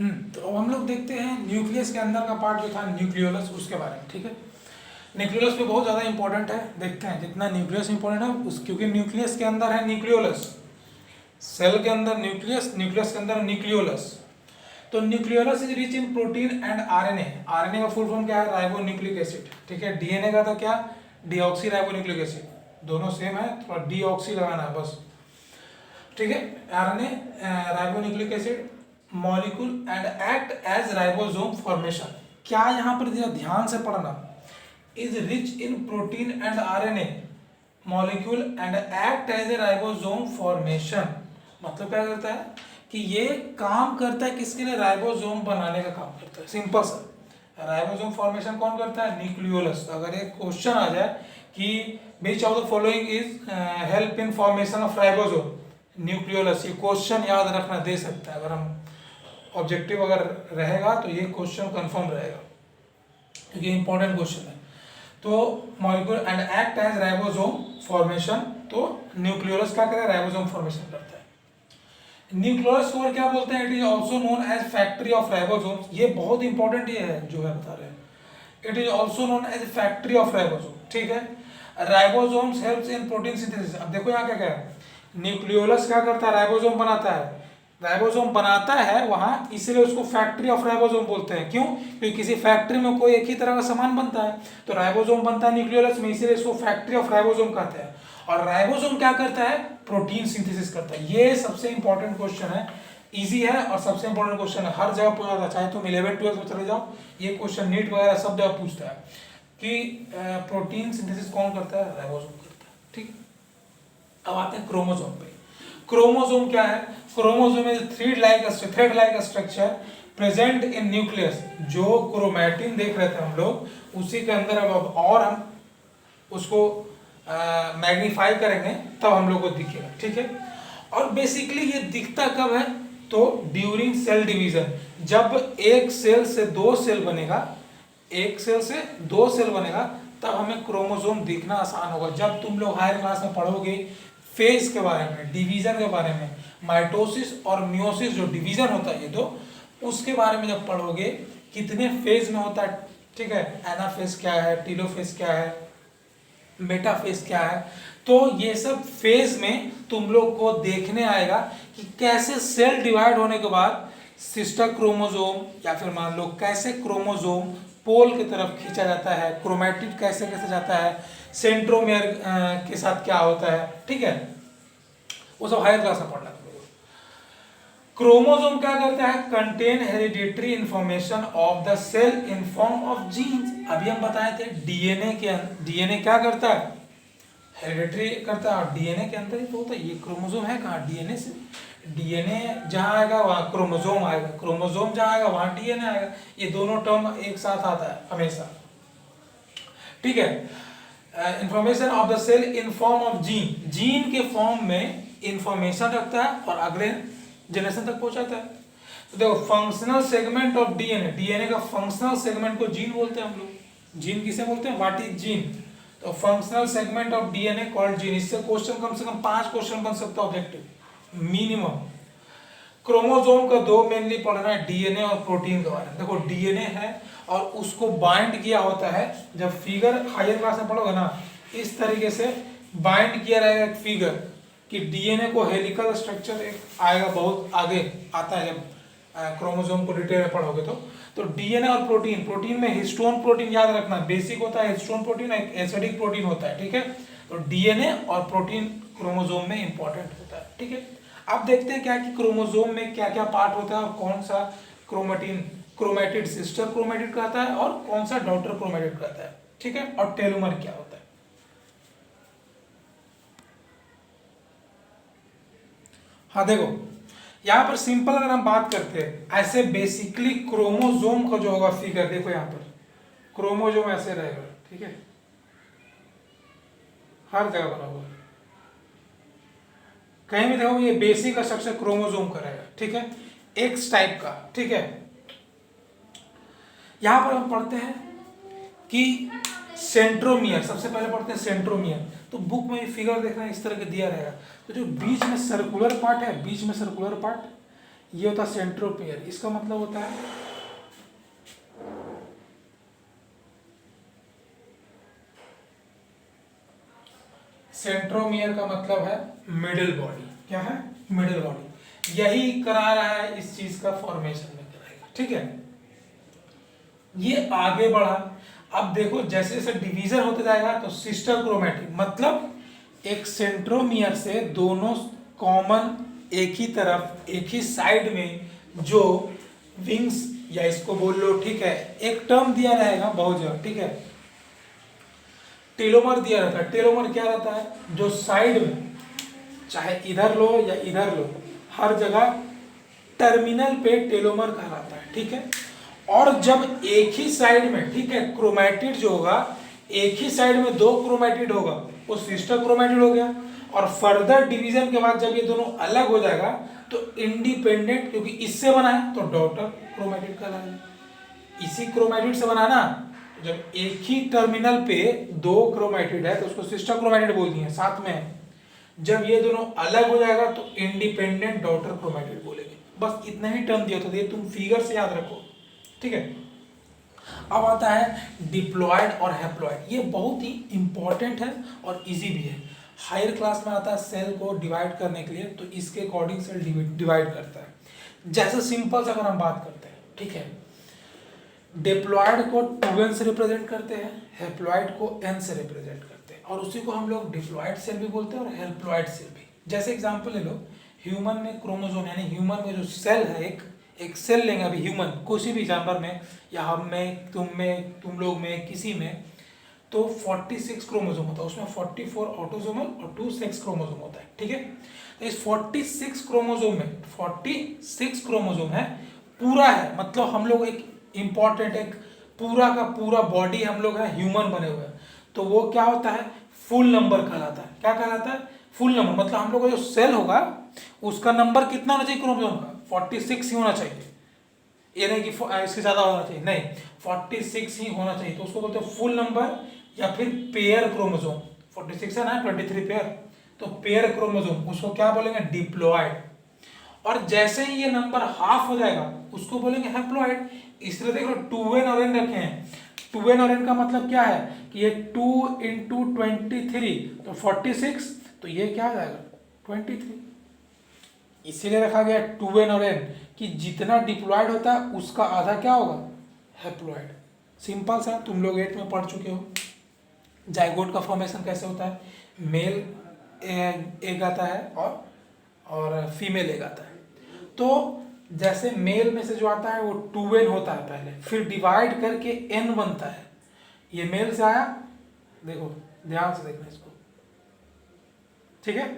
तो अब हम लोग देखते हैं न्यूक्लियस के अंदर का पार्ट जो था न्यूक्लियोलस, उसके बारे में। ठीक है, न्यूक्लियोलस पे बहुत ज़्यादा इंपॉर्टेंट है, देखते हैं जितना न्यूक्लियस इंपॉर्टेंट है उस, क्योंकि न्यूक्लियस के अंदर है न्यूक्लियोलस, सेल के अंदर न्यूक्लियस, न्यूक्लियस के अंदर न्यूक्लियोलस। तो nucleolus is rich in protein and RNA. RNA का फुल फॉर्म क्या है? Ribo nucleic acid. ठीक है, डीएनए का तो क्या? डीऑक्सी राइबो न्यूक्लिक एसिड, दोनों सेम है, थोड़ा डीऑक्सी लगाना है बस। ठीक है, RNA ribo nucleic acid molecule and act as ribosome formation. क्या यहाँ पर ध्यान से पढ़ना, is rich in protein and RNA molecule and act as a ribosome formation. मतलब क्या करता है कि ये काम करता है किसके लिए? राइबोसोम बनाने का काम करता है, सिंपल सा। राइबोसोम फॉर्मेशन कौन करता है? न्यूक्लियोलस। अगर एक क्वेश्चन आ जाए कि which of the following is help in formation of ribosome, nucleolus, ये क्वेश्चन याद रखना दे सकता है। अगर हम ऑब्जेक्टिव अगर रहेगा तो ये क्वेश्चन कंफर्म रहेगा, क्योंकि इंपॉर्टेंट क्वेश्चन है। तो molecule and act as ribosome formation, तो न्यूक्लियोलस क्या करे? राइबोसोम फॉर्मेशन करता है। न्यूक्लियोलस को और क्या बोलते हैं? It is also known as factory of ribosome. ये बहुत इंपॉर्टेंट ये है जो है बता रहे हैं। It is also known as factory of ribosome. ठीक है, ribosomes helps in protein synthesis. अब देखो यहाँ क्या क्या है, न्यूक्लियोलस क्या करता है? राइबोसोम बनाता है। राइबोसोम बनाता है वहाँ, इसलिए उसको फैक्ट्री ऑफ राइबोसोम बोलते हैं। क्यों? क्योंकि किसी फैक्ट्री में कोई एक ही तरह का सामान बनता है, तो राइबोसोम बनता है न्यूक्लियोलस में, इसीलिए इसको फैक्ट्री ऑफ राइबोसोम कहते हैं। और राइबोसोम क्या करता है? प्रोटीन सिंथेसिस करता है। ये सबसे इंपॉर्टेंट क्वेश्चन है, इजी है और सबसे इंपॉर्टेंट क्वेश्चन है, हर जगह पूछा जाता है। चाहे तुम 11-12 में चले जाओ, ये क्वेश्चन नीट वगैरह सब जगह पूछता है कि प्रोटीन सिंथेसिस कौन करता है? राइबोसोम करता है। ठीक, अब आते हैं क्रोमोसोम पे। क्रोमोसोम क्या है? Chromosome is thread like structure present in nucleus. जो क्रोमैटिन देख रहे थे हम लोग, उसी के अंदर अब और हम उसको मैग्नीफाई करेंगे तब हम लोग को दिखेगा। ठीक है, और बेसिकली ये दिखता कब है? तो ड्यूरिंग सेल डिवीजन, जब एक सेल से दो सेल बनेगा, एक सेल से दो सेल बनेगा, तब हमें क्रोमोसोम दिखना आसान होगा। जब तुम लोग हायर क्लास में पढ़ोगे फेज के बारे में, डिवीजन के बारे में, माइटोसिस और मियोसिस जो डिवीजन होता है ये दो, उसके बारे में जब पढ़ोगे कितने फेज में होता है। ठीक है, एनाफेज क्या है, टीलोफेज क्या है, मेटाफेज क्या है, तो ये सब फेज में तुम लोग को देखने आएगा कि कैसे सेल डिवाइड होने के बाद सिस्टर क्रोमोसोम या फिर मान लो कैसे क्रोमोसोम पोल की तरफ खींचा जाता है, क्रोमैटिड कैसे कैसे जाता है, सेंट्रोमियर के साथ क्या होता है। ठीक है, वो सब हायर क्लास में पढ़ना तुम लोग। क्रोमोसोम क्या करता है? Contain hereditary information of the cell in form of genes. अभी हम बताए थे डीएनए क्या करता है? हेरिडिटरी करता है, और डीएनए के अंदर ही तो होता है। ये क्रोमोसोम है कहाँ? डीएनए से। डीएनए जहाँ आएगा वहाँ क्रोमोसोम आएगा, क्रोमोसोम जहाँ आएगा वहाँ डीएनए आएगा। ये दोनों टर्म एक साथ आता है हमेशा। ठीक है, information of the cell in form of gene, gene के फॉर्म में इंफॉर्मेशन रखता है और अगले जनरेशन तक पहुंचाता है। तो देखो, functional segment of DNA, DNA का फंक्शनल सेगमेंट को जीन बोलते हैं हम लोग। जीन किसे बोलते हैं? What is gene? तो functional segment of DNA called gene. इससे क्वेश्चन कम से कम 5 क्वेश्चन बन सकता है ऑब्जेक्टिव मिनिमम। क्रोमोसोम का दो मेनली पढ़ना है, डीएनए और प्रोटीन के बारे में। देखो, डीएनए है और उसको बाइंड किया होता है, जब फिगर हायर क्लास में पढ़ोगे ना, इस तरीके से बाइंड किया रहेगा एक फिगर कि डीएनए को हेलिकल स्ट्रक्चर एक आएगा, बहुत आगे आता है जब क्रोमोसोम को डिटेल में पढ़ोगे तो डीएनए और प्रोटीन, प्रोटीन में हिस्टोन प्रोटीन याद रखना, बेसिक होता है हिस्टोन प्रोटीन, एक एसिडिक प्रोटीन होता है। ठीक है, तो डीएनए और प्रोटीन क्रोमोसोम में इंपॉर्टेंट होता है। ठीक है, अब देखते हैं क्या कि क्रोमोसोम में क्या क्या पार्ट होता है और कौन सा क्रोमैटिड सिस्टर क्रोमैटिड कहता है और कौन सा डॉटर क्रोमैटिड कहता है। ठीक है, और टेलोमर क्या होता है। हाँ देखो, यहाँ पर सिंपल अगर हम बात करते हैं, ऐसे बेसिकली क्रोमोसोम का जो होगा फिगर, देखो यहाँ पर क्रोमोसोम ऐसे रहेगा। ठीक है, हर जगह बना हुआ है, कहीं भी देखो ये बेसिक का स्ट्रक्चर क्रोमोसोम का रहेगा। ठीक है, एक्स टाइप का। ठीक है, यहां पर हम पढ़ते हैं कि सेंट्रोमियर, सबसे पहले पढ़ते हैं सेंट्रोमियर। तो बुक में फिगर देखना इस तरह के दिया रहेगा। तो जो बीच में सर्कुलर पार्ट है, बीच में सर्कुलर पार्ट, ये होता है सेंट्रोमियर। इसका मतलब होता है सेंट्रोमियर का मतलब है मिडिल बॉडी। क्या है? Middle body. यही करा रहा है इस चीज का फॉर्मेशन में कराएगा। ठीक है, ये आगे बढ़ा। अब देखो जैसे जैसे डिवीजन होते जाएगा तो सिस्टर क्रोमैटिड, मतलब एक सेंट्रोमियर से दोनों कॉमन एक ही तरफ एक ही साइड में जो विंग्स या इसको बोल लो, ठीक है, एक टर्म दिया रहेगा बहुत जगह, ठीक है, टेलोमर दिया रहता है। टेलोमर क्या रहता है? जो साइड में, चाहे इधर लो या इधर लो, हर जगह टर्मिनल पे टेलोमर कहलाता है। ठीक है, और जब एक ही साइड में, ठीक है, क्रोमैटिड जो होगा, एक ही साइड में दो क्रोमैटिड होगा, वो सिस्टर क्रोमैटिड हो गया। और फर्दर डिवीजन के बाद जब ये दोनों अलग हो जाएगा तो इंडिपेंडेंट, क्योंकि इससे बना है तो डॉटर क्रोमैटिड कहलाएगा। इसी क्रोमैटिड से बना ना, जब एक ही टर्मिनल पे दो क्रोमैटिड है तो उसको सिस्टर क्रोमैटिड बोल दिए, साथ में। जब ये दोनों अलग हो जाएगा तो इंडिपेंडेंट डॉटर क्रोमैटिड बोलेंगे। बस इतना ही टर्म दिया था, ये तुम फिगर से याद रखो। ठीक है, अब आता है डिप्लॉयड और हैप्लॉयड। ये बहुत ही इंपॉर्टेंट है और इजी भी है। हायर क्लास में आता है सेल को डिवाइड करने के लिए, तो इसके अकॉर्डिंग सेल डिवाइड करता है। जैसे सिंपल से अगर हम बात करते हैं, ठीक है, डिप्लॉयड को 2n से रिप्रेजेंट करते हैं, हैप्लॉयड को n से रिप्रेजेंट करते हैं, और उसी को हम लोग डिप्लॉयड सेल भी बोलते हैं और हैप्लॉयड सेल भी। जैसे एग्जांपल ले लो, ह्यूमन में क्रोमोसोम, यानी ह्यूमन में जो सेल है, एक सेल लेंगे अभी ह्यूमन, किसी भी जानवर में या हम में, तुम लोग में, किसी में, तो 46 क्रोमोसोम होता है। उसमें 44 ऑटोसोमल और 2 सेक्स क्रोमोसोम होता है। ठीक है, तो इस 46 क्रोमोसोम में 46 क्रोमोसोम है, पूरा है, मतलब हम लोग एक इंपॉर्टेंट, एक पूरा का पूरा बॉडी हम लोग है ह्यूमन बने हुए हैं, तो वो क्या होता है? फुल नंबर कहलाता है। क्या कहलाता है? Full number. मतलब हम लोग का जो सेल होगा उसका नंबर कितना होना चाहिए क्रोमोसोम का? 46 ही होना चाहिए। ये नहीं कि इससे ज्यादा होना चाहिए, नहीं, 46 ही होना चाहिए। तो उसको बोलते हैं फुल नंबर या फिर पेयर क्रोमोसोम। 46 है ना, 23 पेयर, तो पेयर क्रोमोसोम, उसको क्या बोलेंगे? डिप्लॉयड। और जैसे ही ये नंबर हाफ हो जाएगा उसको बोलेंगे हैप्लॉयड। इसलिए देख लो 2n और n रखे हैं। 2n और n का मतलब क्या है कि ये 2 इंटू 23 तो 46, तो ये क्या आ जाएगा? 23। इसीलिए रखा गया 2n और n कि जितना डिप्लॉयड होता है उसका आधा क्या होगा? हैप्लॉयड। सिंपल सा, तुम लोग 8 में पढ़ चुके हो जाइगोट का फॉर्मेशन कैसे होता है। मेल एग आता है और फीमेल एग आता है। तो जैसे मेल में से जो आता है वो 2n होता है पहले, फिर डिवाइड करके n बनता है। ये मेल से आया, देखो ध्यान से देखना इसको, ठीक है,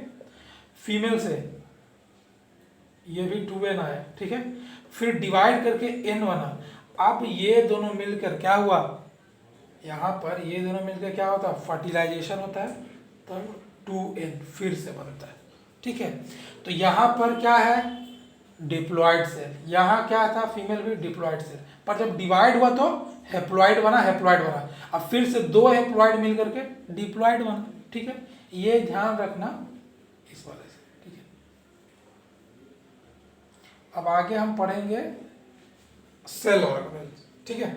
फीमेल से ये भी 2n आया, ठीक है, फिर डिवाइड करके n बना। अब ये दोनों मिलकर क्या हुआ? यहाँ पर ये दोनों मिलकर क्या होता है? फर्टिलाइजेशन होता है, तब 2n फिर से बनता है। ठीक है, तो यहाँ पर क्या है? Diploid cell. यहाँ क्या था? फीमेल भी डिप्लॉयड सेल, पर जब डिवाइड हुआ तो हैप्लॉयड बना, हैप्लॉयड बना। अब फिर से दो हैप्लॉयड मिल करके डिप्लॉयड बना। ठीक है, ये ध्यान रखना इस वाले से। ठीक है, अब आगे हम पढ़ेंगे सेल ऑर्गेनेल। ठीक है।